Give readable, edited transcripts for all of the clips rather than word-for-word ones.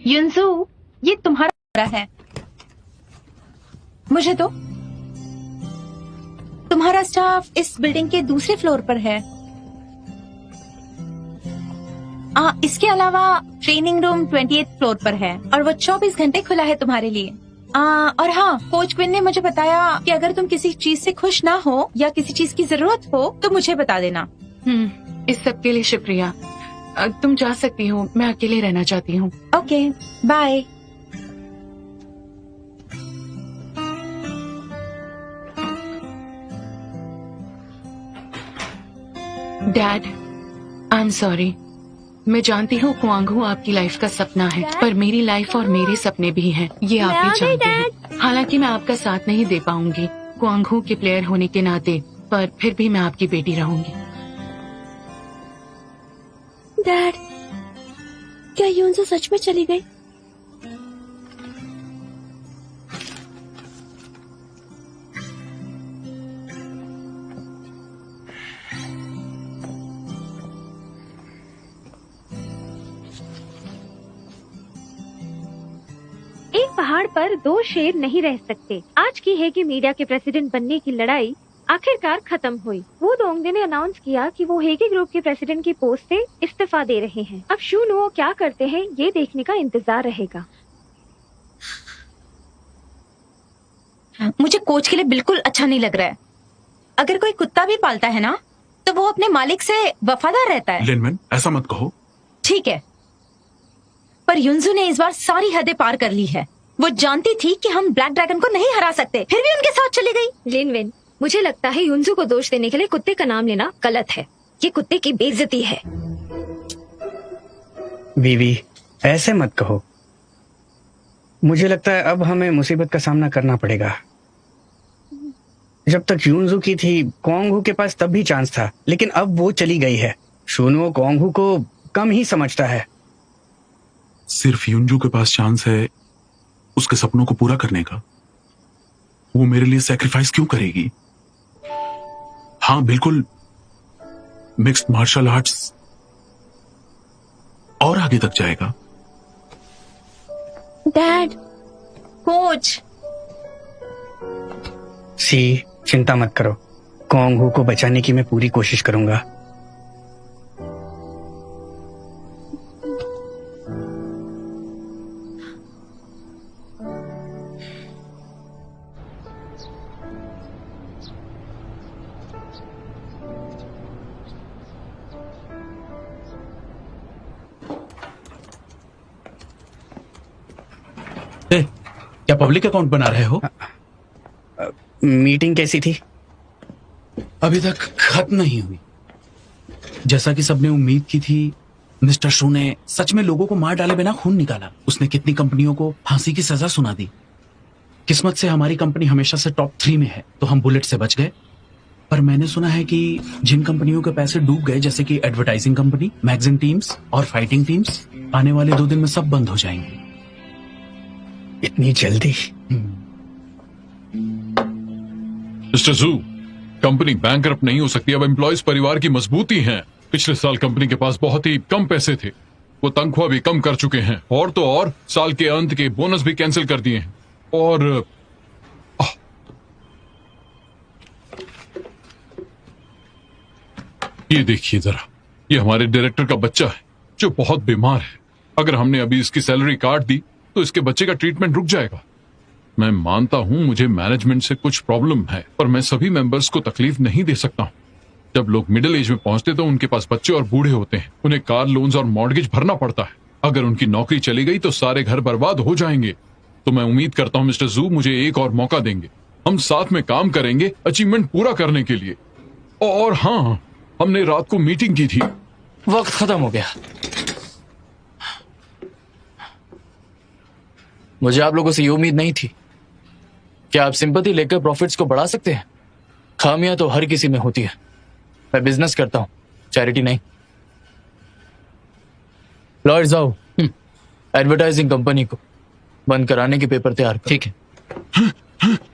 युनजू, ये तुम्हारा है। मुझे दो। तुम्हारा स्टाफ इस बिल्डिंग के दूसरे फ्लोर पर है। इसके अलावा ट्रेनिंग रूम 28th फ्लोर पर है और वो 24 घंटे खुला है तुम्हारे लिए। और हाँ, कोच क्विन ने मुझे बताया कि अगर तुम किसी चीज से खुश ना हो या किसी चीज की जरूरत हो तो मुझे बता देना। इस सब के लिए शुक्रिया। तुम जा सकती हो, मैं अकेले रहना चाहती हूँ। Okay, bye. Dad, I am sorry. मैं जानती हूँ क्वांगहू आपकी लाइफ का सपना है, पर मेरी लाइफ और मेरे सपने भी हैं। ये आप भी जानते हैं। हालांकि मैं आपका साथ नहीं दे पाऊंगी क्वांगहू के प्लेयर होने के नाते, पर फिर भी मैं आपकी बेटी रहूंगी। डैड, क्या युनजू सच में चली गई? एक पहाड़ पर दो शेर नहीं रह सकते। आज की हेगी मीडिया के प्रेसिडेंट बनने की लड़ाई आखिरकार खत्म हुई। वो दोंगडे ने अनाउंस किया कि वो हेगी ग्रुप के प्रेसिडेंट की पोस्ट से इस्तीफा दे रहे हैं। अब शू नुओ क्या करते हैं ये देखने का इंतजार रहेगा। मुझे कोच के लिए बिल्कुल अच्छा नहीं लग रहा है। अगर कोई कुत्ता भी पालता है ना तो वो अपने मालिक से वफादार रहता है। लिनमैन, ऐसा मत कहो। ठीक है, पर युनजू ने इस बार सारी हदें पार कर ली है। वो जानती थी कि हम ब्लैक ड्रैगन को नहीं हरा सकते, फिर भी उनके साथ चली गई। लिनविन, मुझे लगता है युनजू को दोष देने के लिए कुत्ते का नाम लेना गलत है। ये कुत्ते की बेइज्जती है। बीवी, ऐसे मत कहो। मुझे लगता है अब हमें मुसीबत का सामना करना पड़ेगा। जब तक युनजू की थी, क्वांगहू के पास तब भी चांस था, लेकिन अब वो चली गई है। शूनुओ क्वांगहू को कम ही समझता है। सिर्फ युनजू के पास चांस है उसके सपनों को पूरा करने का। वो मेरे लिए सैक्रिफाइस क्यों करेगी? हाँ, बिल्कुल, मिक्स्ड मार्शल आर्ट्स और आगे तक जाएगा। Dad, coach. चिंता मत करो, क्वांगहू को बचाने की मैं पूरी कोशिश करूंगा। क्या पब्लिक अकाउंट बना रहे हो? मीटिंग कैसी थी? अभी तक खत्म नहीं हुई। जैसा कि सबने उम्मीद की थी, मिस्टर शू ने सच में लोगों को मार डाले बिना खून निकाला। उसने कितनी कंपनियों को फांसी की सजा सुना दी। किस्मत से हमारी कंपनी हमेशा से टॉप 3 में है, तो हम बुलेट से बच गए। पर मैंने सुना है कि जिन कंपनियों के पैसे डूब गए, जैसे कि एडवर्टाइजिंग कंपनी, मैगजीन टीम्स और फाइटिंग टीम्स, आने वाले 2 दिन में सब बंद हो जाएंगे। इतनी जल्दी? मिस्टर जू, कंपनी बैंकरप्ट नहीं हो सकती। अब एम्प्लॉयज परिवार की मजबूती हैं। पिछले साल कंपनी के पास बहुत ही कम पैसे थे। वो तनख्वाह भी कम कर चुके हैं और तो और साल के अंत के बोनस भी कैंसिल कर दिए हैं। और ये देखिए जरा, ये हमारे डायरेक्टर का बच्चा है जो बहुत बीमार है। अगर हमने अभी इसकी सैलरी काट दी तो इसके बच्चे का ट्रीटमेंट रुक जाएगा। मैं मानता हूं मुझे मैनेजमेंट से कुछ प्रॉब्लम है, पर मैं सभी मेंबर्स को तकलीफ नहीं दे सकता हूं। जब लोग मिडिल एज में पहुंचते तो उनके पास बच्चे और बूढ़े होते हैं। उन्हें कार लोन्स और मॉर्गेज भरना पड़ता है। अगर उनकी नौकरी चली गई तो सारे घर बर्बाद हो जाएंगे। तो मैं उम्मीद करता हूं मिस्टर जू मुझे एक और मौका देंगे। हम साथ में काम करेंगे अचीवमेंट पूरा करने के लिए। और हाँ, हमने रात को मीटिंग की थी। वक्त खत्म हो गया। मुझे आप लोगों से ये उम्मीद नहीं थी। क्या आप सिंपैथी लेकर प्रॉफिट्स को बढ़ा सकते हैं? खामियां तो हर किसी में होती है। मैं बिजनेस करता हूं, चैरिटी नहीं। लॉयर्स आओ, एडवर्टाइजिंग कंपनी को बंद कराने के पेपर तैयार करो। ठीक है।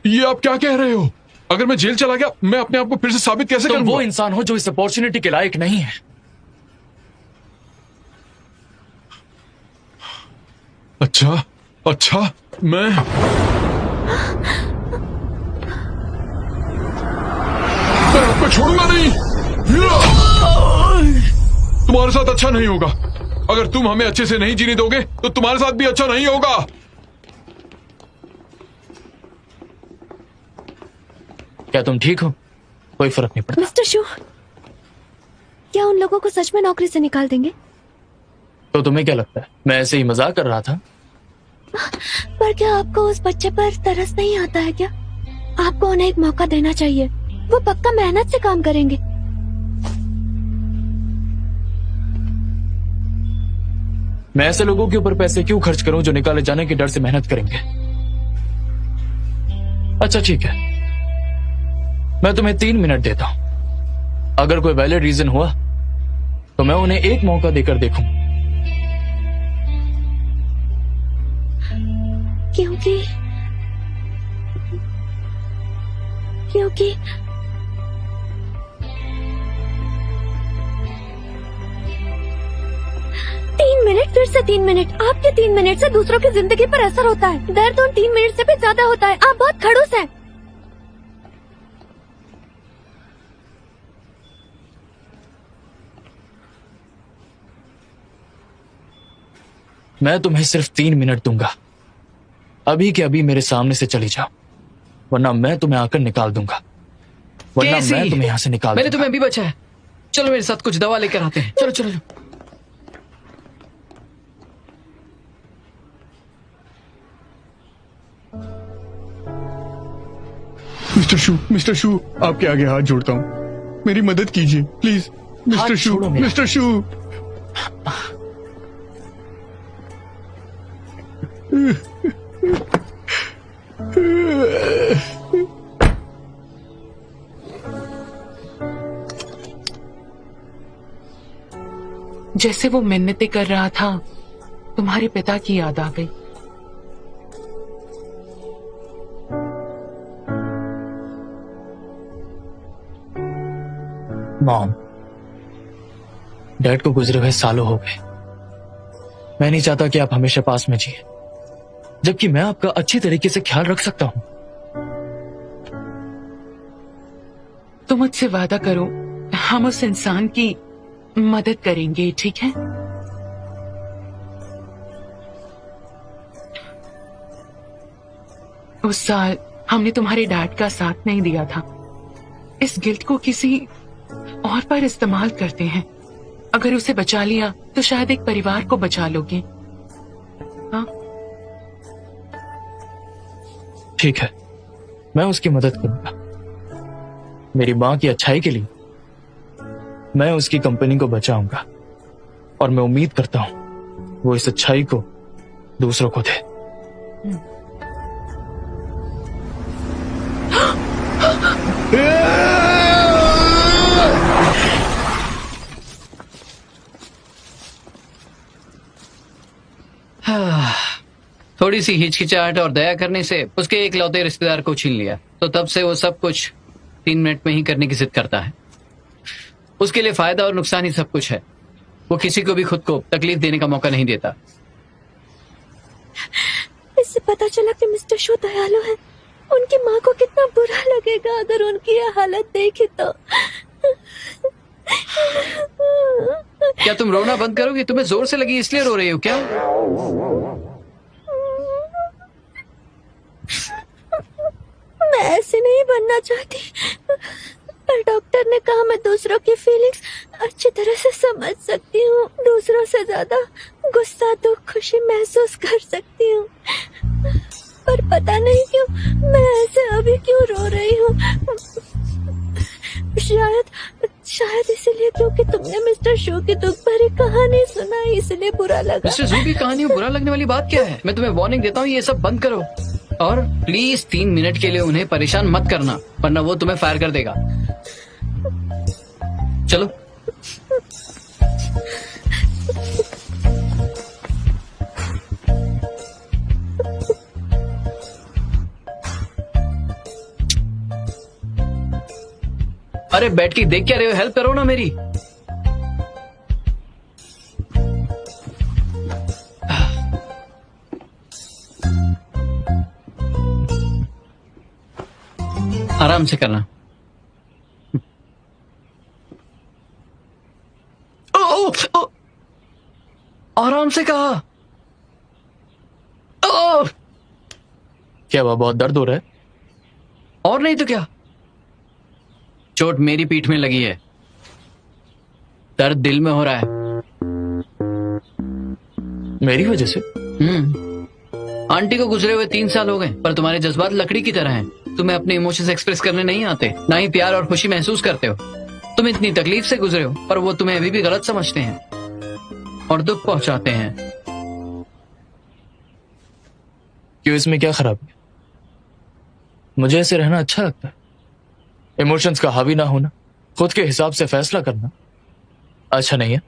ये आप क्या कह रहे हो? अगर मैं जेल चला गया, मैं अपने आप को फिर से साबित कैसे तुम करूंगा? वो इंसान हो जो इस अपॉर्चुनिटी के लायक नहीं है। अच्छा अच्छा, मैं आपको छोड़ूंगा नहीं। तुम्हारे साथ अच्छा नहीं होगा। अगर तुम हमें अच्छे से नहीं जीने दोगे तो तुम्हारे साथ भी अच्छा नहीं होगा। क्या तुम ठीक हो? कोई फर्क नहीं पड़ता। मिस्टर शू, क्या उन लोगों को सच में नौकरी से निकाल देंगे? तो तुम्हें क्या लगता है मैं ऐसे ही मजाक कर रहा था? पर क्या आपको उस बच्चे पर तरस नहीं आता है क्या? आपको उन्हें एक मौका देना चाहिए। वो पक्का मेहनत से काम करेंगे। मैं ऐसे लोगों के ऊपर पैसे क्यों खर्च करूं जो निकाले जाने के डर से मेहनत करेंगे? अच्छा ठीक है, मैं तुम्हें 3 मिनट देता हूं। अगर कोई वैलिड रीजन हुआ तो मैं उन्हें एक मौका देकर देखूं। क्योंकि 3 मिनट, फिर से 3 मिनट। आपके 3 मिनट से दूसरों की जिंदगी पर असर होता है। दर्द उन 3 मिनट से भी ज्यादा होता है। आप बहुत खड़ूस हैं। मैं तुम्हें सिर्फ 3 मिनट दूंगा। अभी के अभी मेरे सामने से चली जाओ, वरना मैं तुम्हें आकर निकाल दूंगा। वरना कैसी? मैं तुम्हें यहाँ से निकाल मैंने दूंगा। तुम्हें अभी बचा है। चलो मेरे साथ कुछ दवा लेकर आते हैं। चलो चलो चलो। मिस्टर शू, आपके आगे हाथ जोड़ता हूँ, मेरी मदद कीजिए प्लीज। मिस्टर शू, छोड़ो मेरा। मिस्टर शू। जैसे वो मिन्नतें कर रहा था, तुम्हारे पिता की याद आ गई। मॉम, डैड को गुजरे हुए सालों हो गए। मैं नहीं चाहता कि आप हमेशा पास में जिए, जबकि मैं आपका अच्छी तरीके से ख्याल रख सकता हूं। तो मुझसे वादा करो, हम उस इंसान की मदद करेंगे, ठीक है? उस साल हमने तुम्हारे डैड का साथ नहीं दिया था। इस गिल्ट को किसी और पर इस्तेमाल करते हैं। अगर उसे बचा लिया तो शायद एक परिवार को बचा लोगे। हाँ, ठीक है, मैं उसकी मदद करूंगा। मेरी मां की अच्छाई के लिए मैं उसकी कंपनी को बचाऊंगा, और मैं उम्मीद करता हूं वो इस अच्छाई को दूसरों को दे। थोड़ी सी हिचकिचाहट और दया करने से उसके एकलौते रिश्तेदार को छीन लिया, तो तब से वो सब कुछ 3 मिनट में ही करने की जिद करता है। उसके लिए फायदा और नुकसान ही सब कुछ है। वो किसी को भी खुद को तकलीफ देने का मौका नहीं देता। इससे पता चला कि मिस्टर शू दयालु है। उनकी माँ को कितना बुरा लगेगा अगर उनकी यह हालत देखी तो। क्या तुम रोना बंद करोगी? तुम्हें जोर से लगी इसलिए रो रही हो क्या? मैं ऐसे नहीं बनना चाहती, पर डॉक्टर ने कहा मैं दूसरों की फीलिंग्स अच्छी तरह से समझ सकती हूँ। दूसरों से ज्यादा गुस्सा, दुख, खुशी महसूस कर सकती हूँ। पर पता नहीं क्यों मैं ऐसे अभी क्यों रो रही हूँ। शायद इसलिए क्योंकि तुमने मिस्टर शू की दुख भरी कहानी सुनाई, इसलिए बुरा लगा। मिस्टर शू की कहानी में बुरा लगने वाली बात क्या है? मैं तुम्हें वार्निंग देता हूँ, ये सब बंद करो। और प्लीज 3 मिनट के लिए उन्हें परेशान मत करना, वरना वो तुम्हें फायर कर देगा। चलो। अरे बैठ के देख क्या रहे हो? हेल्प करो ना मेरी। आराम से करना। आराम से कहा। क्या हुआ, बहुत दर्द हो रहा है? और नहीं तो क्या, चोट मेरी पीठ में लगी है, दर्द दिल में हो रहा है। मेरी वजह से? आंटी को गुजरे हुए 3 साल हो गए, पर तुम्हारे जज्बात लकड़ी की तरह हैं। तुम्हें अपने इमोशंस एक्सप्रेस करने नहीं आते, ना ही प्यार और खुशी महसूस करते हो। तुम इतनी तकलीफ से गुजरे हो, पर वो तुम्हें अभी भी गलत समझते हैं और दुख पहुंचाते हैं। क्यों, इसमें क्या खराबी है? मुझे ऐसे रहना अच्छा लगता है। इमोशंस का हावी ना होना, खुद के हिसाब से फैसला करना अच्छा नहीं है।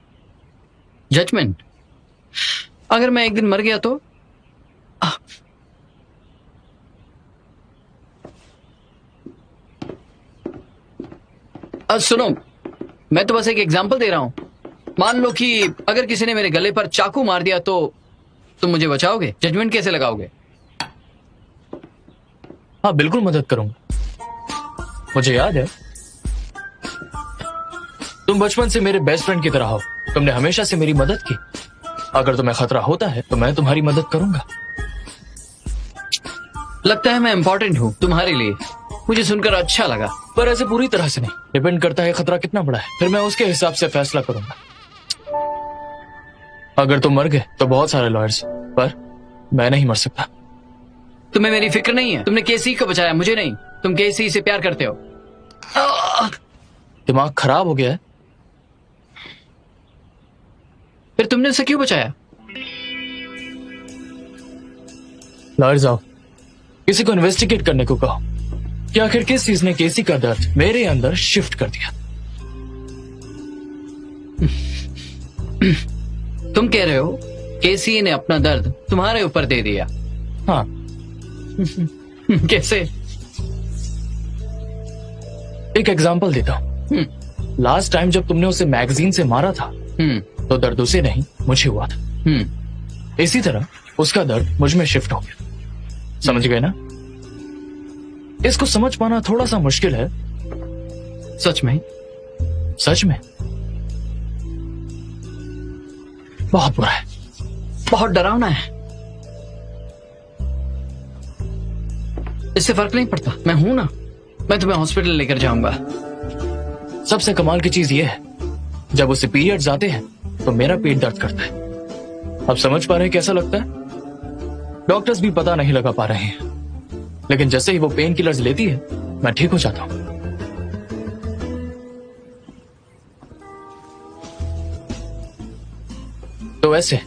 जजमेंट? अगर मैं एक दिन मर गया तो? सुनो, मैं तो बस एक एग्जांपल दे रहा हूं। मान लो कि अगर किसी ने मेरे गले पर चाकू मार दिया तो तुम मुझे बचाओगे? जजमेंट कैसे लगाओगे? हाँ, बिल्कुल मदद करूंगा। मुझे याद है, तुम बचपन से मेरे बेस्ट फ्रेंड की तरह हो। तुमने हमेशा से मेरी मदद की। अगर तुम्हें खतरा होता है तो मैं तुम्हारी मदद करूंगा। लगता है मैं इंपॉर्टेंट हूँ तुम्हारे लिए। मुझे सुनकर अच्छा लगा। पर ऐसे पूरी तरह से नहीं, डिपेंड करता है खतरा कितना बड़ा है, फिर मैं उसके हिसाब से फैसला करूंगा। अगर तुम मर गए तो बहुत सारे लॉयर्स, पर मैं नहीं मर सकता। तुम्हें मेरी फिक्र नहीं है? तुमने केसी को बचाया, मुझे नहीं। तुम केसी से प्यार करते हो। दिमाग खराब हो गया है? फिर तुमने उसे क्यों बचाया? लॉयर्स आओ, किसी को इन्वेस्टिगेट करने को कहो कि आखिर किस चीज ने केसी का दर्द मेरे अंदर शिफ्ट कर दिया। तुम कह रहे हो केसी ने अपना दर्द तुम्हारे ऊपर दे दिया? हाँ। कैसे? एक एग्जांपल देता हूँ। लास्ट टाइम जब तुमने उसे मैगजीन से मारा था तो दर्द उसे नहीं, मुझे हुआ था। इसी तरह उसका दर्द मुझ में शिफ्ट हो गया। समझ गए ना? इसको समझ पाना थोड़ा सा मुश्किल है। सच में? सच में बहुत बुरा है, बहुत डरावना है। इससे फर्क नहीं पड़ता, मैं हूं ना। मैं तुम्हें हॉस्पिटल लेकर जाऊंगा। सबसे कमाल की चीज ये है, जब उसे पीरियड्स आते हैं तो मेरा पेट दर्द करता है। अब समझ पा रहे हैं कैसा लगता है? डॉक्टर्स भी पता नहीं लगा पा रहे हैं, लेकिन जैसे ही वो पेन किलर्स लेती है मैं ठीक हो जाता हूं। तो ऐसे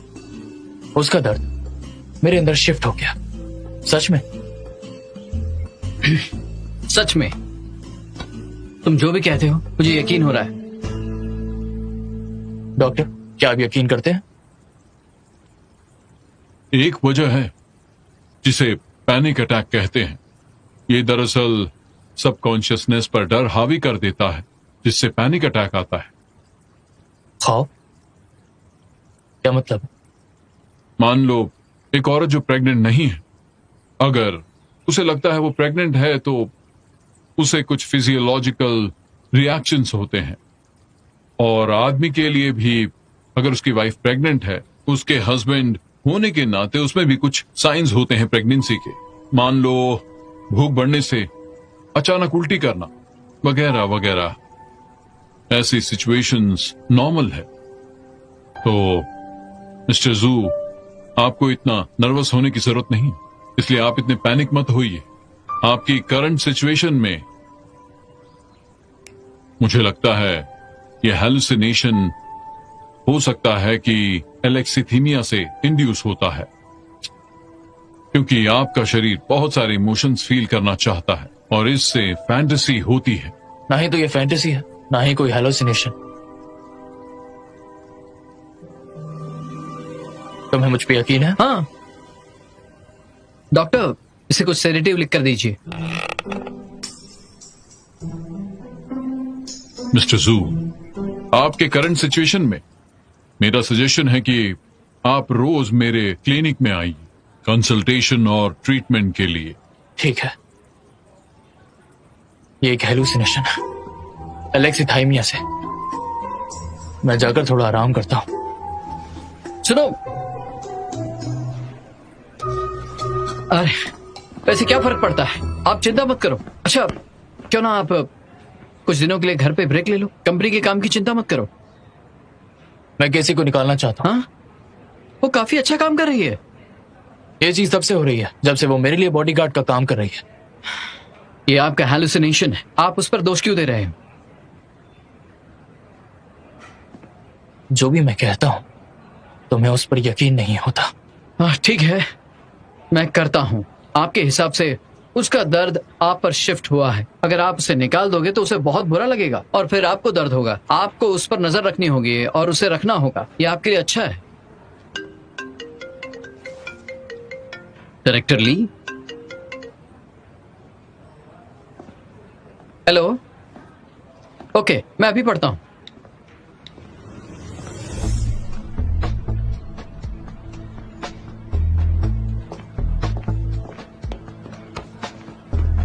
उसका दर्द मेरे अंदर शिफ्ट हो गया। सच में? सच में? तुम जो भी कहते हो मुझे यकीन हो रहा है। डॉक्टर, क्या आप यकीन करते हैं? एक वजह है जिसे पैनिक अटैक कहते हैं। ये दरअसल सबकॉन्शियसनेस पर डर हावी कर देता है, जिससे पैनिक अटैक आता है। खौफ? क्या मतलब? मान लो एक औरत जो प्रेग्नेंट नहीं है, अगर उसे लगता है वो प्रेग्नेंट है तो उसे कुछ फिजियोलॉजिकल रिएक्शंस होते हैं। और आदमी के लिए भी, अगर उसकी वाइफ प्रेग्नेंट है, उसके हस्बैंड होने के नाते उसमें भी कुछ साइंस होते हैं प्रेगनेंसी के। मान लो भूख बढ़ने से अचानक उल्टी करना वगैरह वगैरह, ऐसी सिचुएशंस नॉर्मल है। तो मिस्टर जू, आपको इतना नर्वस होने की जरूरत नहीं, इसलिए आप इतने पैनिक मत होइए। आपकी करंट सिचुएशन में मुझे लगता है यह हेलुसिनेशन हो सकता है कि एलेक्सीथीमिया से इंड्यूस होता है, क्योंकि आपका शरीर बहुत सारे इमोशंस फील करना चाहता है और इससे फैंटेसी होती है। ना ही तो ये फैंटेसी है, ना ही कोई हेलुसिनेशन। तुम्हें मुझ पे यकीन है? हाँ डॉक्टर, इसे कुछ सेडेटिव लिख कर दीजिए। मिस्टर जू, आपके करंट सिचुएशन में मेरा सजेशन है कि आप रोज मेरे क्लिनिक में आइए कंसल्टेशन और ट्रीटमेंट के लिए। ठीक है। ये एक हेलुसिनेशन है, एलेक्सिथाइमिया से। मैं जाकर थोड़ा आराम करता हूँ। सुनो, अरे वैसे क्या फर्क पड़ता है, आप चिंता मत करो। अच्छा क्यों ना आप कुछ दिनों के लिए घर पे ब्रेक ले लो, कंपनी के काम की चिंता मत करो। मैं केसी को निकालना चाहता हूँ। हाँ, वो काफी अच्छा काम कर रही है। ये चीज तब से हो रही है जब से वो मेरे लिए बॉडीगार्ड का काम कर रही है। ये आपका हैलुसिनेशन है, आप उस पर दोष क्यों दे रहे हैं? जो भी मैं कहता हूँ तो मैं उस पर यकीन नहीं होता। हाँ ठीक है, मैं करता हूँ। आपके हिसाब से उसका दर्द आप पर शिफ्ट हुआ है। अगर आप उसे निकाल दोगे तो उसे बहुत बुरा लगेगा और फिर आपको दर्द होगा। आपको उस पर नजर रखनी होगी और उसे रखना होगा। ये आपके लिए अच्छा है। डायरेक्टर ली, हेलो। ओके, मैं अभी पढ़ता हूं।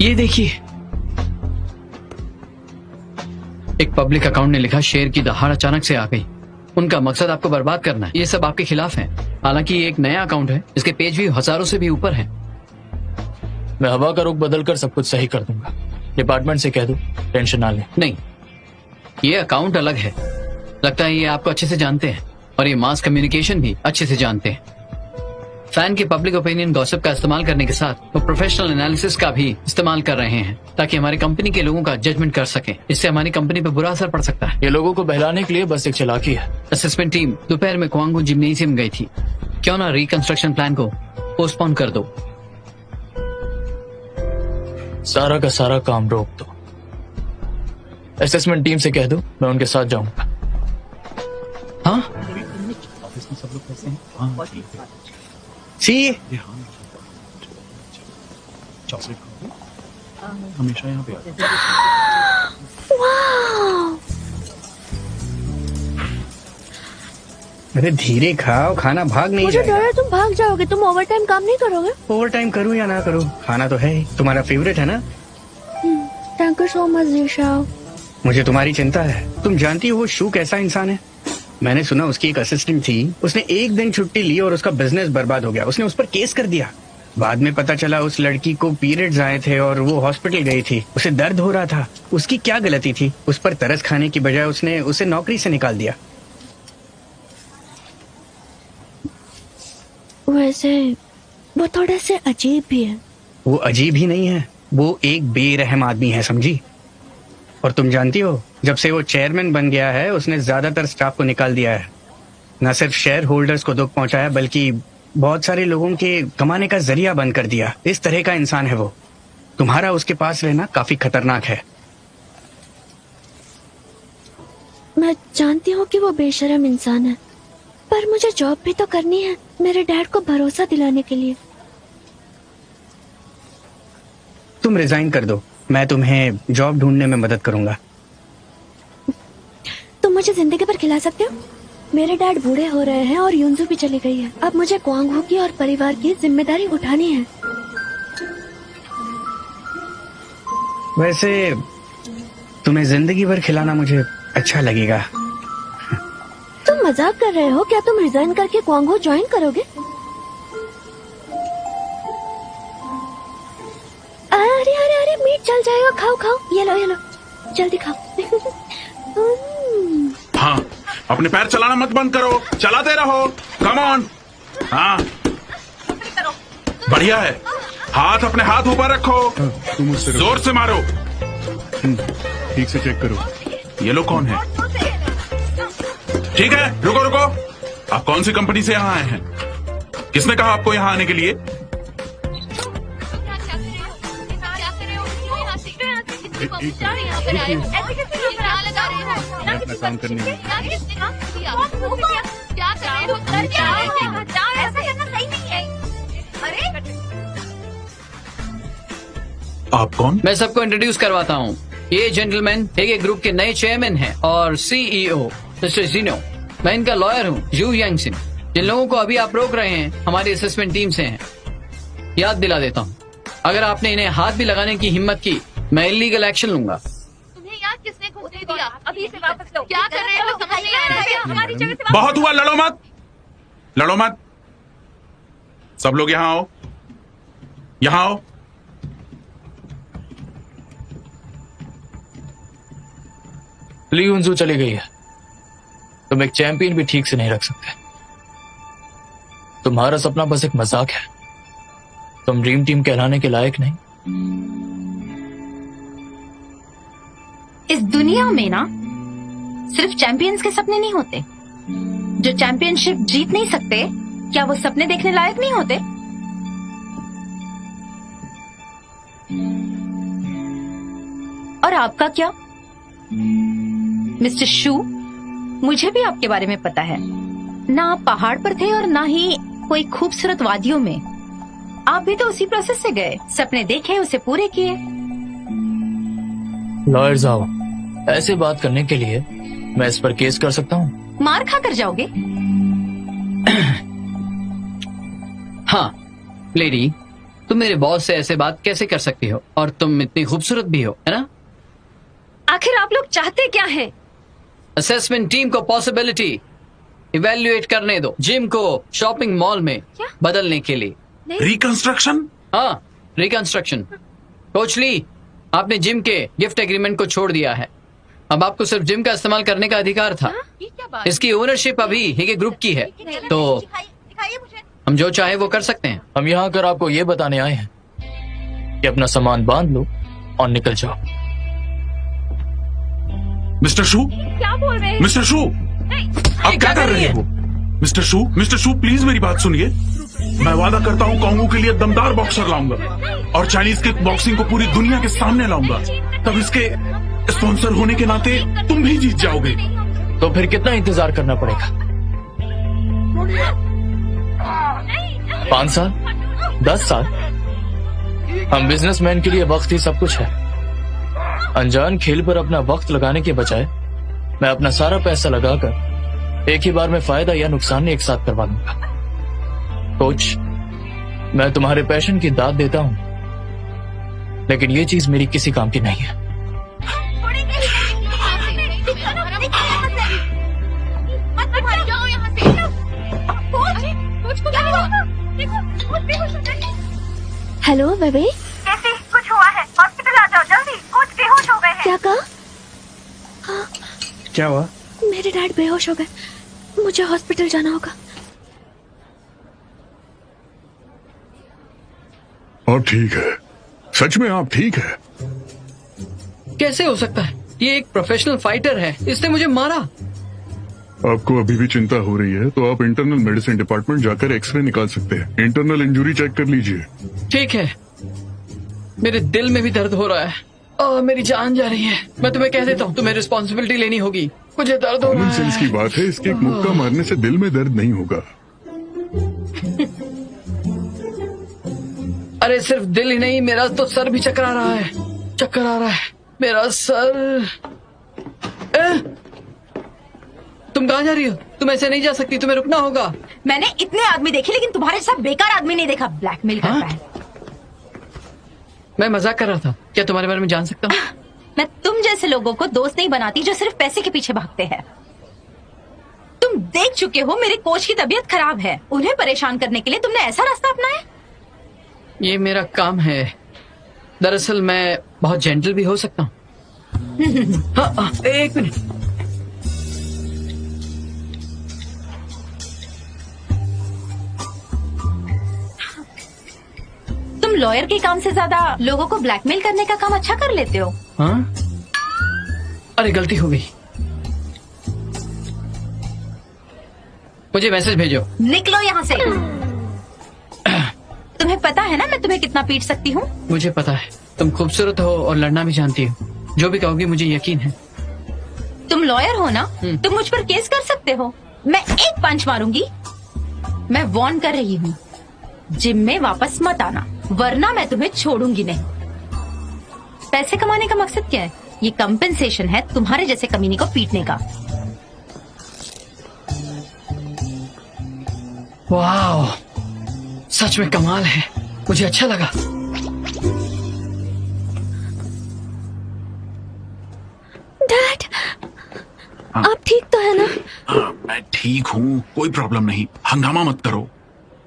ये देखिए, एक पब्लिक अकाउंट ने लिखा, शेर की दहाड़ अचानक से आ गई। उनका मकसद आपको बर्बाद करना है। ये सब आपके खिलाफ है। हालांकि ये एक नया अकाउंट है, इसके पेज भी हजारों से भी ऊपर हैं। मैं हवा का रुख बदलकर सब कुछ सही कर दूंगा। डिपार्टमेंट से कह दो टेंशन ना ले। नहीं, ये अकाउंट अलग है। लगता है ये आपको अच्छे से जानते हैं और ये मास कम्युनिकेशन भी अच्छे से जानते हैं। फैन के पब्लिक ओपिनियन गॉसिप का इस्तेमाल करने के साथ वो प्रोफेशनल एनालिसिस का भी इस्तेमाल कर रहे हैं ताकि हमारी कंपनी के लोगों का जजमेंट कर सके। इससे हमारी कंपनी पर बुरा असर पड़ सकता है। ये लोगों को बहलाने के लिए बस एक चालाकी है। असेसमेंट टीम दोपहर में क्वांगू जिम्नेशियम गई थी। क्यों ना रिकंस्ट्रक्शन प्लान को पोस्टपोन कर दो। सारा का सारा काम रोक दो। असेसमेंट टीम से कह दो मैं उनके साथ जाऊंगा। हाँ, सी चॉकलेट हमेशा यहाँ पे अरे धीरे खाओ, खाना भाग नहीं मुझे डर जाएगा। है तुम भाग जाओगे। तुम ओवर टाइम काम नहीं करोगे? ओवर टाइम करूँ या ना करूँ, खाना तो है ही। तुम्हारा फेवरेट है ना? थैंक यू सो मच जीशाओ। मुझे तुम्हारी चिंता है। तुम जानती हो वो शू कैसा इंसान है? मैंने सुना उसकी एक असिस्टेंट थी, उसने एक दिन छुट्टी ली और उसका बिजनेस बर्बाद हो गया। उसने उस पर केस कर दिया। बाद में पता चला उस लड़की को पीरियड्स आए थे और वो हॉस्पिटल गई थी। उसे दर्द हो रहा था। उसकी क्या गलती थी? उस पर तरस खाने की बजाय उसने उसे नौकरी से निकाल दिया। वैसे वो थोड़े से अजीब भी है। वो अजीब ही नहीं है, वो एक बेरहम आदमी है, समझी? और तुम जानती हो, जब से वो चेयरमैन बन गया है उसने ज्यादातर स्टाफ को निकाल दिया है। न सिर्फ शेयर होल्डर्स को दुख पहुंचाया बल्कि बहुत सारे लोगों के कमाने का जरिया बंद कर दिया। इस तरह का इंसान है वो। तुम्हारा उसके पास रहना काफी खतरनाक है। मैं जानती हूँ कि वो बेशरम इंसान है, पर मुझे जॉब भी तो करनी है मेरे डैड को भरोसा दिलाने के लिए। तुम रिजाइन कर दो, मैं तुम्हें जॉब ढूंढने में मदद करूंगा। तुम मुझे जिंदगी भर खिला सकते हो? मेरे डैड बूढ़े हो रहे हैं और यूंजू भी चली गई है। अब मुझे क्वांगहू की और परिवार की जिम्मेदारी उठानी है। वैसे तुम्हें जिंदगी भर खिलाना मुझे अच्छा लगेगा। तुम मजाक कर रहे हो क्या? तुम रिजाइन करके क्वांगहू ज्वाइन करोगे? अरे अरे अरे, मीट जल जाएगा। खाओ खाओ, ये लो जल्दी खाओ। हाँ, अपने पैर चलाना मत बंद करो, चलाते रहो। Come on. हाँ, बढ़िया है। हाथ अपने हाथ ऊपर रखो, जोर से मारो। ठीक से चेक करो। ये लोग कौन है? ठीक है, रुको रुको। आप कौन सी कंपनी से यहाँ आए हैं? किसने कहा आपको यहाँ आने के लिए? अपना काम करने में आप कौन? मैं सबको इंट्रोड्यूस करवाता हूँ। ये जेंटलमैन हेगे ग्रुप के नए चेयरमैन हैं और सीईओ मिस्टर जिनो। मैं इनका लॉयर हूँ, जू यांगसिन। जिन लोगों को अभी आप रोक रहे हैं हमारी असेसमेंट टीम से हैं। याद दिला देता हूँ, अगर आपने इन्हें हाथ भी लगाने की हिम्मत की मैं इलीगल एक्शन लूंगा। तुम्हें याद किसने घूमने दिया? अभी से वापस लो। क्या कर रहे हो? समझ नहीं आ रहा है। हमारी जगह से बहुत हुआ, लड़ो मत, लड़ो मत। सब लोग यहां आओ, यहां आओ। ली युनजू चली गई है। तुम एक चैंपियन भी ठीक से नहीं रख सकते। तुम्हारा सपना बस एक मजाक है। तुम ड्रीम टीम कहलाने के लायक नहीं। इस दुनिया में ना सिर्फ चैंपियंस के सपने नहीं होते। जो चैंपियनशिप जीत नहीं सकते, क्या वो सपने देखने लायक नहीं होते? और आपका क्या मिस्टर शू? मुझे भी आपके बारे में पता है। ना आप पहाड़ पर थे और ना ही कोई खूबसूरत वादियों में। आप भी तो उसी प्रोसेस से गए, सपने देखे, उसे पूरे किए। लॉयर साहब, ऐसे बात करने के लिए मैं इस पर केस कर सकता हूँ। मार खा कर जाओगे? हाँ लेडी, तुम मेरे बॉस से ऐसे बात कैसे कर सकती हो? और तुम इतनी खूबसूरत भी हो, है ना? आखिर आप लोग चाहते क्या हैं? असेसमेंट टीम को पॉसिबिलिटी इवेल्युएट करने दो, जिम को शॉपिंग मॉल में बदलने के लिए। रिकंस्ट्रक्शन? हाँ, रिकंस्ट्रक्शन। कोच ली, आपने जिम के गिफ्ट एग्रीमेंट को छोड़ दिया है। अब आपको सिर्फ जिम का इस्तेमाल करने का अधिकार था। इसकी ओनरशिप अभी हिगे ग्रुप की है, तो हम जो चाहे वो कर सकते हैं। हम यहाँ कर आपको ये बताने आए हैं कि अपना सामान बांध लो और निकल जाओ। मिस्टर शू, क्या बोल रहे हैं? मिस्टर शू, आप क्या कर रहे हो? मिस्टर शू प्लीज मेरी बात सुनिए। मैं वादा करता हूँ कांगो के लिए दमदार बॉक्सर लाऊंगा और चाइनीज किक बॉक्सिंग को पूरी दुनिया के सामने लाऊंगा। तब इसके स्पॉन्सर होने के नाते तुम भी जीत जाओगे। तो फिर कितना इंतजार करना पड़ेगा? 5 साल? 10 साल? हम बिजनेसमैन के लिए वक्त ही सब कुछ है। अनजान खेल पर अपना वक्त लगाने के बजाय मैं अपना सारा पैसा लगाकर एक ही बार में फायदा या नुकसान एक साथ करवा दूंगा। कोच, मैं तुम्हारे पैशन की दाद देता हूं, लेकिन ये चीज मेरी किसी काम की नहीं है। हेलो बेबी, कैसे? कुछ हुआ है? हॉस्पिटल आ जाओ जल्दी। कुछ बेहोश हो गए हैं। क्या कहा? हाँ, क्या हुआ? मेरे डैड बेहोश हो गए। मुझे हॉस्पिटल जाना होगा। आप ठीक है? सच में आप ठीक है? कैसे हो सकता है? ये एक प्रोफेशनल फाइटर है, इसने मुझे मारा। आपको अभी भी चिंता हो रही है तो आप इंटरनल मेडिसिन डिपार्टमेंट जाकर एक्सरे निकाल सकते हैं। इंटरनल इंजरी चेक कर लीजिए। ठीक है, मेरे दिल में भी दर्द हो रहा है। मेरी जान जा रही है। मैं तुम्हें कह देता हूँ, तुम्हें रिस्पॉन्सिबिलिटी लेनी होगी। मुझे दर्द हो रहा कॉमन है। सेंस की बात है, इसके एक मुक्का मारने से दिल में दर्द नहीं होगा। अरे सिर्फ दिल ही नहीं, मेरा तो सर भी चक्कर आ रहा है। चक्कर आ रहा है मेरा सर। तुम कहाँ जा रही हो? तुम ऐसे नहीं जा सकती, तुम्हें रुकना होगा। मैंने इतने आदमी देखे लेकिन तुम्हारे साथ बेकार आदमी नहीं देखा। ब्लैकमेल करता है। मैं मजाक कर रहा था। क्या तुम्हारे बारे में जान सकता हूँ? मैं तुम जैसे लोगों को दोस्त नहीं बनाती जो सिर्फ पैसे के पीछे भागते हैं। तुम देख चुके हो मेरे कोच की तबीयत खराब है। उन्हें परेशान करने के लिए तुमने ऐसा रास्ता अपनाया? ये मेरा काम है। दरअसल मैं बहुत जेंटल भी हो सकता हूँ। हाँ, एक मिनट। तुम लॉयर के काम से ज्यादा लोगों को ब्लैकमेल करने का काम अच्छा कर लेते हो। हाँ? अरे गलती हो गई। मुझे मैसेज भेजो। निकलो यहाँ से। तुम्हें पता है ना मैं तुम्हें कितना पीट सकती हूँ। मुझे पता है, तुम खूबसूरत हो और लड़ना भी जानती हो। जो भी कहोगी मुझे यकीन है। तुम लॉयर हो ना, तुम मुझ पर केस कर सकते हो। मैं एक पंच मारूंगी। मैं वार्न कर रही हूँ, जिम में वापस मत आना, वरना मैं तुम्हें छोड़ूंगी नहीं। पैसे कमाने का मकसद क्या है? ये कंपेंसेशन है तुम्हारे जैसे कमीने को पीटने का। वाह, सच में कमाल है। मुझे अच्छा लगा। ठीक तो है ना? मैं ठीक हूँ, कोई प्रॉब्लम नहीं। हंगामा मत करो।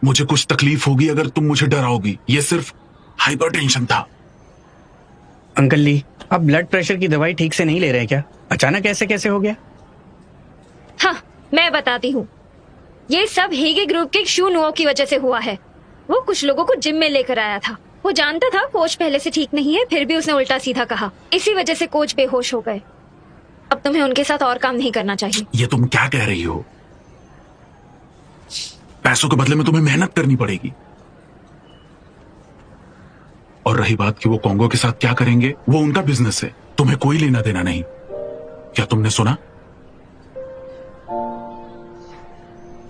मुझे कुछ तकलीफ होगी अगर तुम मुझे डराओगी। ये सिर्फ हाइपरटेंशन था। अंकल ली, आप ब्लड प्रेशर की दवाई ठीक से नहीं ले रहे क्या? अचानक ऐसे कैसे हो गया? हाँ, मैं बताती हूँ। ये सब हेगे ग्रुप के शू नुओ की वजह से हुआ है। वो कुछ लोगों को जिम में लेकर आया था। वो जानता था कोच पहले से ठीक नहीं है, फिर भी उसने उल्टा सीधा कहा। इसी वजह से कोच बेहोश हो गए। अब तुम्हें उनके साथ और काम नहीं करना चाहिए। ये तुम क्या कह रही हो? पैसों के बदले में तुम्हें मेहनत करनी पड़ेगी। और रही बात कि वो कॉन्गो के साथ क्या करेंगे, वो उनका बिजनेस है, तुम्हें कोई लेना देना नहीं। क्या तुमने सुना?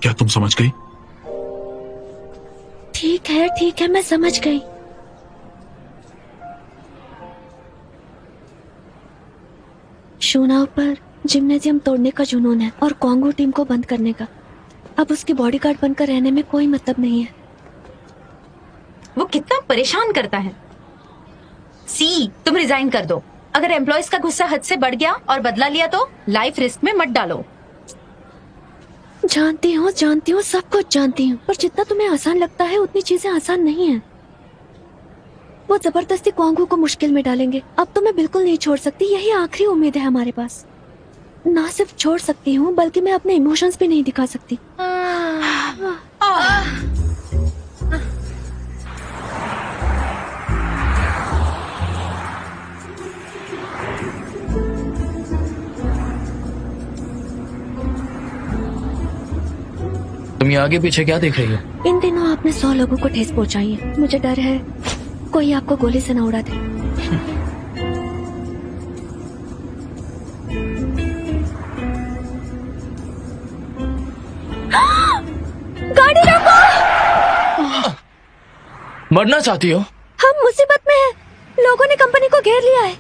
क्या तुम समझ गई? ठीक है, मैं समझ गई। शूनाव पर जिम्नेजियम तोड़ने का जुनून है और कॉन्गो टीम को बंद करने का। अब उसके बॉडीगार्ड बनकर रहने में कोई मतलब नहीं है। वो कितना परेशान करता है। सी, तुम रिजाइन कर दो। अगर एम्प्लॉयज का गुस्सा हद से बढ़ गया और बदला लिया तो लाइफ रिस्क में मत डालो। जानती हूँ, सब कुछ जानती हूँ, पर जितना तुम्हें आसान लगता है उतनी चीजें आसान नहीं है। वो जबरदस्ती कॉन्गो को मुश्किल में डालेंगे। अब तो मैं बिल्कुल नहीं छोड़ सकती। यही आखिरी उम्मीद है हमारे पास। ना सिर्फ छोड़ सकती हूँ बल्कि मैं अपने इमोशंस भी नहीं दिखा सकती। तुम ये आगे पीछे क्या देख रही हो? इन दिनों आपने 100 लोगों को ठेस पहुंचाई है। मुझे डर है कोई आपको गोली से न उड़ा दे। गाड़ी रोको! मरना चाहती हो? हम मुसीबत में हैं। लोगों ने कंपनी को घेर लिया है।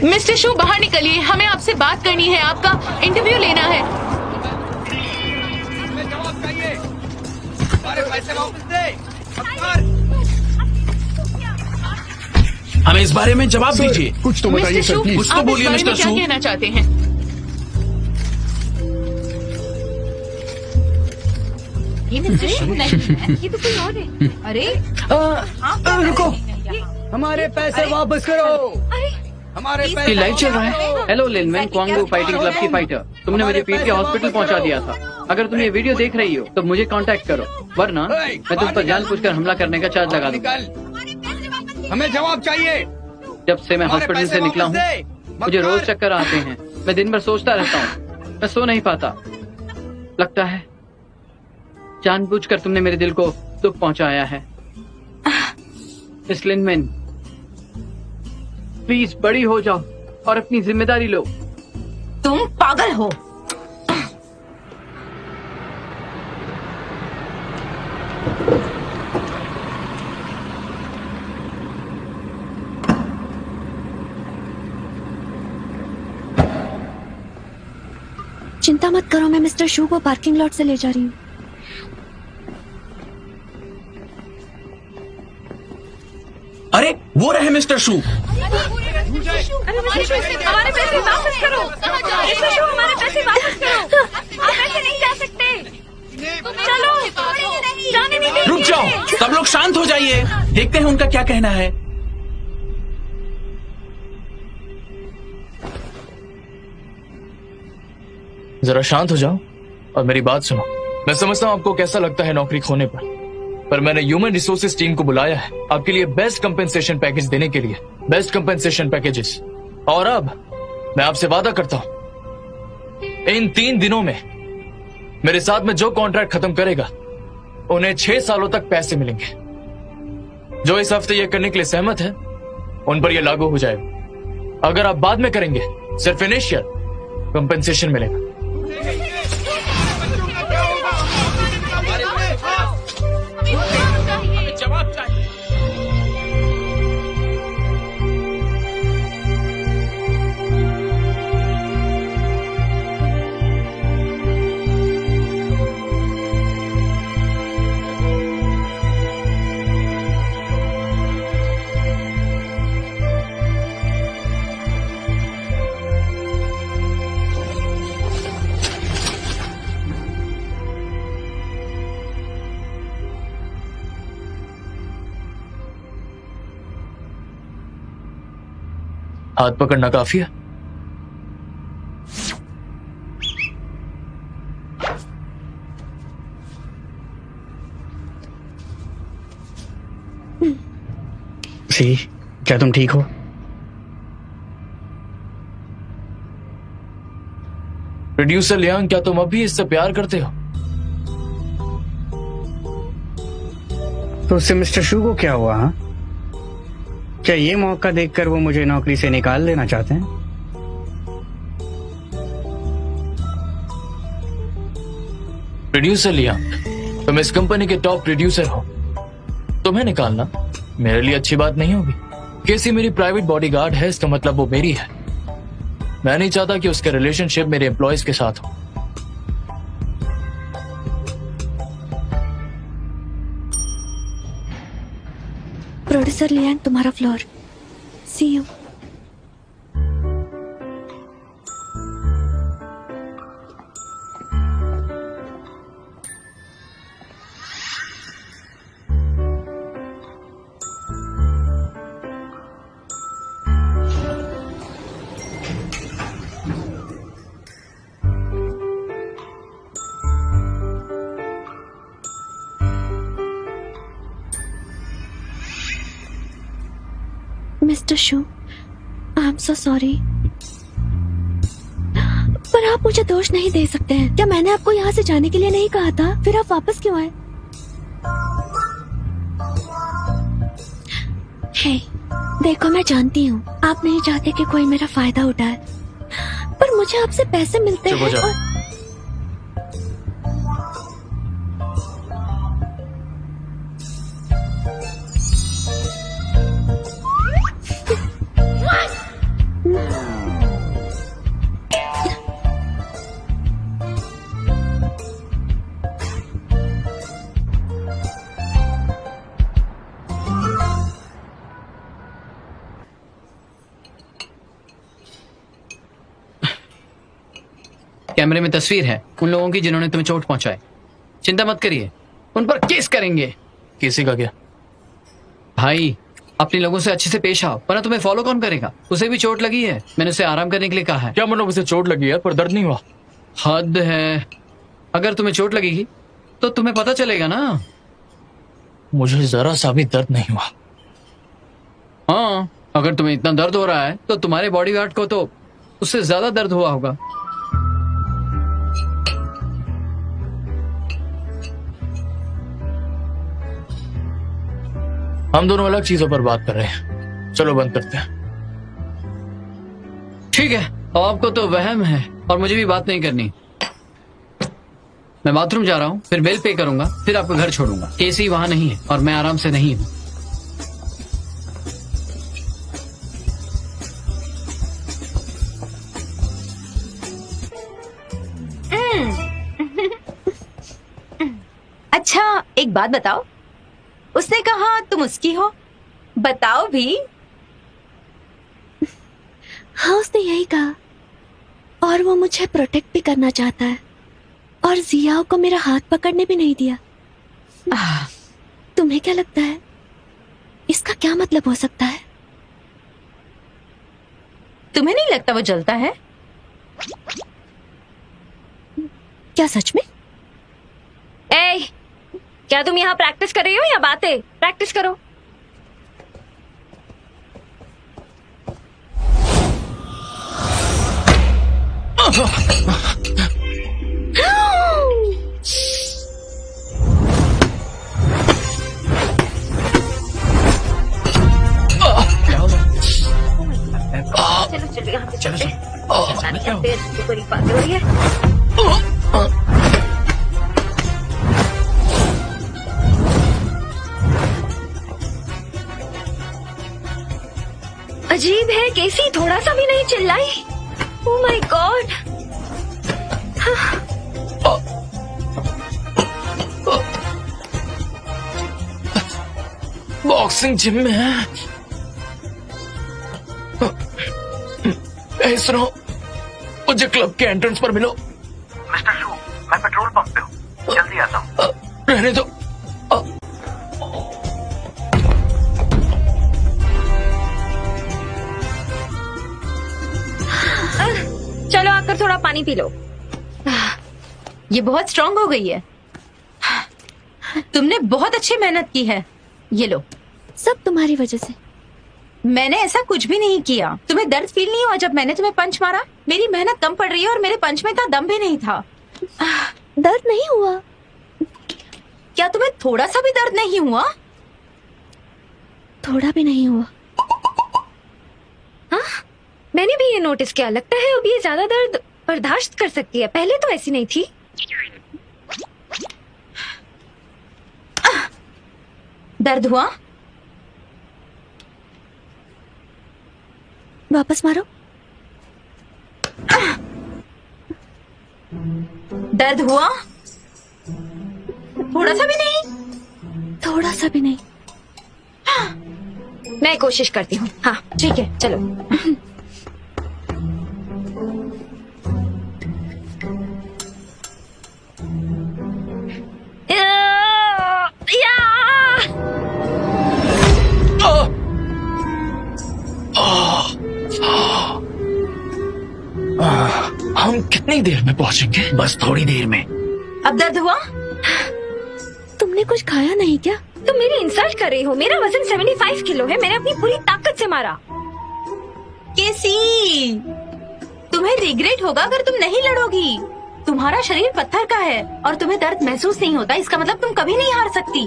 मिस्टर शू, बाहर निकलिए, हमें आपसे बात करनी है। आपका इंटरव्यू लेना है। हमें इस बारे में जवाब दीजिए। कुछ तो बताइए मिस्टर सर, शू, प्लीज। कुछ तो आप इस बोलिए, बारे मिस्टर में क्या शू। कहना चाहते हैं? ये मिस्टर शू नहीं है। ये तो कोई और है। अरे रुको, हमारे पैसे वापस करो। हमारे ये पैसे लाइव चल रहा है। हेलो लिनमैन, क्वांगो फाइटिंग क्लब की फाइटर। तुमने मुझे पीट के हॉस्पिटल पहुंचा दिया था। अगर तुम ये वीडियो देख रही हो तो मुझे कांटेक्ट करो, वरना मैं तुम पर जानबूझकर हमला करने का चार्ज लगा दूंगा। हमें जवाब चाहिए। जब से मैं हॉस्पिटल से निकला हूँ मुझे रोज चक्कर आते हैं। मैं दिन भर सोचता रहता हूँ, मैं सो नहीं पाता। लगता है जानबूझकर तुमने मेरे दिल को दुख पहुंचाया है। मिस लिनमैन, प्लीज बड़ी हो जाओ और अपनी जिम्मेदारी लो। तुम पागल हो। चिंता मत करो, मैं मिस्टर शू को पार्किंग लॉट से ले जा रही हूँ। अरे वो रहे मिस्टर शू। हमारे पैसे वापस करो। मिस्टर शू, हमारे पैसे वापस करो। आप ऐसे नहीं जा सकते। चलो, जाने नहीं देंगे। रुक जाओ, सब लोग शांत हो जाइए। देखते हैं उनका क्या कहना है। जरा शांत हो जाओ और मेरी बात सुनो। मैं समझता हूँ आपको कैसा लगता है नौकरी खोने पर मैंने ह्यूमन रिसोर्सेज टीम को बुलाया है आपके लिए बेस्ट कंपेंसेशन पैकेज देने के लिए। Best compensation packages. और अब मैं आपसे वादा करता हूं इन 3 दिनों में मेरे साथ में जो कॉन्ट्रैक्ट खत्म करेगा उन्हें 6 सालों तक पैसे मिलेंगे। जो इस हफ्ते ये करने के लिए सहमत है उन पर यह लागू हो जाएगा। अगर आप बाद में करेंगे सिर्फ इनिशियल कंपेंसेशन मिलेगा। जवाब चाहिए। हाथ पकड़ना काफी है। सी, क्या तुम ठीक हो? प्रोड्यूसर लियांग, क्या तुम अभी इससे प्यार करते हो? तो उससे मिस्टर शू को क्या हुआ? हाँ, क्या ये मौका देखकर वो मुझे नौकरी से निकाल लेना चाहते हैं? प्रोड्यूसर लियांग, तुम इस कंपनी के टॉप प्रोड्यूसर हो, तुम्हें निकालना मेरे लिए अच्छी बात नहीं होगी। केसी मेरी प्राइवेट बॉडीगार्ड है, इसका मतलब वो मेरी है। मैं नहीं चाहता कि उसका रिलेशनशिप मेरे एम्प्लॉयज के साथ हो। प्रोड्यूसर लियांग, तुम्हारा floor. See you. Mister Shu, I am so sorry, पर आप मुझे दोष नहीं दे सकते हैं। क्या मैंने आपको यहाँ से जाने के लिए नहीं कहा था? फिर आप वापस क्यों आए? हे, देखो मैं जानती हूँ आप नहीं चाहते कि कोई मेरा फायदा उठाए, पर मुझे आपसे पैसे मिलते हैं और... कैमरे में तस्वीर है उन लोगों की जिन्होंने तुम्हें चोट पहुंचाई। चिंता मत करिए, उन पर केस करेंगे। किसी का क्या? भाई, अपने लोगों से अच्छे से पेश आओ, वरना तुम्हें फॉलो कौन करेगा? उसे भी चोट लगी है, मैंने उसे आराम करने के लिए कहा है। क्या मतलब उसे चोट लगी है पर दर्द नहीं हुआ? हद है, अगर तुम्हें चोट लगेगी तो तुम्हें पता चलेगा ना। मुझे जरा सा भी दर्द नहीं हुआ। हाँ, अगर तुम्हें इतना दर्द हो रहा है तो तुम्हारे बॉडीगार्ड को तो उससे ज्यादा दर्द हुआ होगा। हम दोनों अलग चीजों पर बात कर रहे हैं, चलो बंद करते हैं। ठीक है, आपको तो वहम है और मुझे भी बात नहीं करनी। मैं बाथरूम जा रहा हूँ, फिर बिल पे करूंगा, फिर आपको घर छोड़ूंगा। केसी वहां नहीं है और मैं आराम से नहीं हूँ। अच्छा, एक बात बताओ, उसने कहा तुम उसकी हो, बताओ भी। हाँ, उसने यही कहा, और वो मुझे प्रोटेक्ट भी करना चाहता है, और जियाओ को मेरा हाथ पकड़ने भी नहीं दिया। तुम्हें क्या लगता है इसका क्या मतलब हो सकता है? तुम्हें नहीं लगता वो जलता है? क्या सच में? ए, क्या तुम यहाँ प्रैक्टिस कर रही हो या बातें? प्रैक्टिस करो। चलो चलो यहाँ से चलते हैं। क्या बड़ी बातें हो रही है। अजीब है, केसी थोड़ा सा भी नहीं चिल्लाई। Oh my God. Boxing gym में है। सुनो, मुझे क्लब के एंट्रेंस पर मिलो। मिस्टर शू, मैं पेट्रोल पंप पे हूँ, जल्दी आता हूँ। रहने दो। पानी पी लो। ये बहुत स्ट्रांग हो गई है। तुमने बहुत अच्छी मेहनत की है। ये लो। सब तुम्हारी वजह से। मैंने ऐसा कुछ भी नहीं किया। तुम्हें दर्द फील नहीं हुआ जब मैंने तुम्हें पंच मारा? मेरी मेहनत कम पड़ रही है और मेरे पंच में इतना दम भी नहीं था। दर्द नहीं हुआ? क्या तुम्हें थोड़ा सा भी दर्द नहीं हुआ? थोड़ा भी नहीं हुआ। हाँ, मैंने भी ये नोटिस किया। लगता है अब ये ज्यादा दर्द बर्दाश्त कर सकती है। पहले तो ऐसी नहीं थी। दर्द हुआ? वापस मारो। दर्द हुआ? थोड़ा सा भी नहीं? थोड़ा सा भी नहीं। मैं कोशिश करती हूँ। हाँ ठीक है, चलो। हम कितनी देर में पहुंचेंगे? बस थोड़ी देर में। अब दर्द हुआ? तुमने कुछ खाया नहीं क्या? तुम मेरी इंसल्ट कर रही हो। मेरा वजन 75 किलो है। मैंने अपनी पूरी ताकत से मारा। केसी, तुम्हें रिग्रेट होगा अगर तुम नहीं लड़ोगी। तुम्हारा शरीर पत्थर का है और तुम्हें दर्द महसूस नहीं होता। इसका मतलब तुम कभी नहीं हार सकती।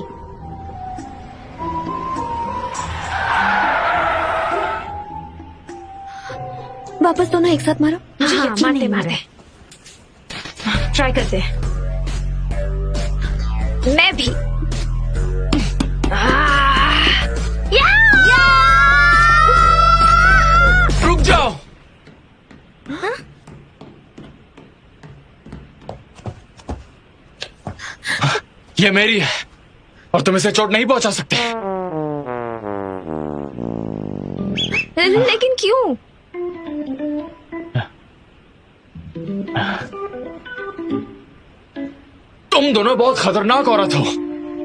वापस दोनों एक साथ मारो। मुझे हाँ, यकीन नहीं मारते मारते। ट्राई करते। मैं भी। रुक जाओ। ये मेरी है और तुम इसे चोट नहीं पहुंचा सकते। लेकिन क्यों? तुम दोनों बहुत खतरनाक औरत हो।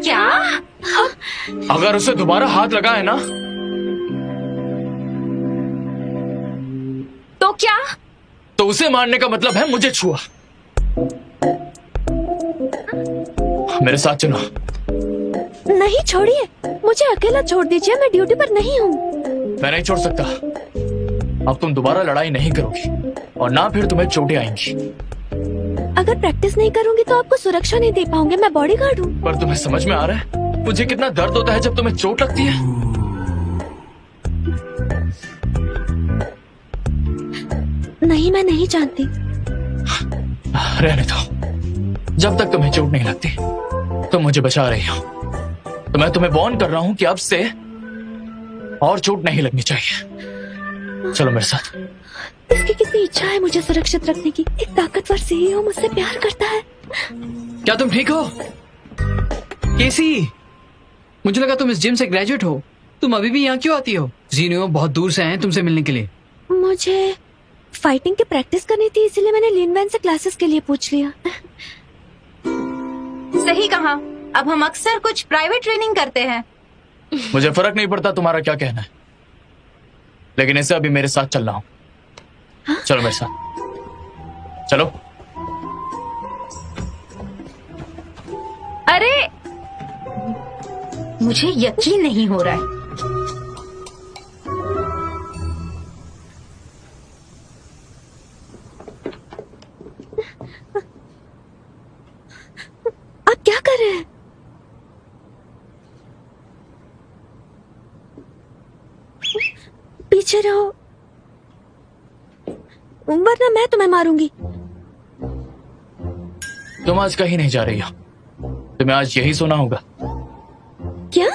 क्या? अगर उसे दोबारा हाथ लगाए ना तो क्या? तो उसे मारने का मतलब है मुझे छुआ। मेरे साथ चलो। नहीं, छोड़िए। मुझे अकेला छोड़ दीजिए। मैं ड्यूटी पर नहीं हूँ। मैं नहीं छोड़ सकता। अब तुम दोबारा लड़ाई नहीं करोगी और ना फिर तुम्हें चोटें आएंगी। अगर प्रैक्टिस नहीं करूंगी तो आपको सुरक्षा नहीं दे पाऊंगे। मैं बॉडीगार्ड हूँ। पर तुम्हें समझ में आ रहा है मुझे कितना दर्द होता है जब तुम्हें चोट लगती है? नहीं, मैं नहीं जानती। रहने दो। जब तक तुम्हें चोट नहीं लगती तुम मुझे बचा रही हो। तो मैं तुम्हें वार्न कर रहा हूँ कि अब से और चोट नहीं लगनी चाहिए। चलो मेरे साथ। इसकी कितनी इच्छा है मुझे सुरक्षित रखने की। एक ताकतवर सीईओ मुझसे प्यार करता है। क्या तुम ठीक हो? केसी, मुझे लगा तुम इस जिम से ग्रेजुएट हो। तुम अभी भी यहाँ क्यों आती हो? जीनियो बहुत दूर से आए हैं तुमसे मिलने के लिए। मुझे फाइटिंग की प्रैक्टिस करनी थी, इसलिए मैंने लीन वैन से क्लासेस के लिए पूछ लिया। सही कहा। अब हम अक्सर कुछ प्राइवेट ट्रेनिंग करते हैं। मुझे फर्क नहीं पड़ता तुम्हारा क्या कहना है, लेकिन इसे अभी मेरे साथ चलना हो। चलो मेरे साथ चलो। अरे, मुझे यकीन नहीं हो रहा है। आप क्या कर रहे हैं? पीछे रहो, वरना मैं तुम्हें मारूंगी। तुम आज कहीं नहीं जा रही हो। तुम्हें आज यही सुना होगा। क्या?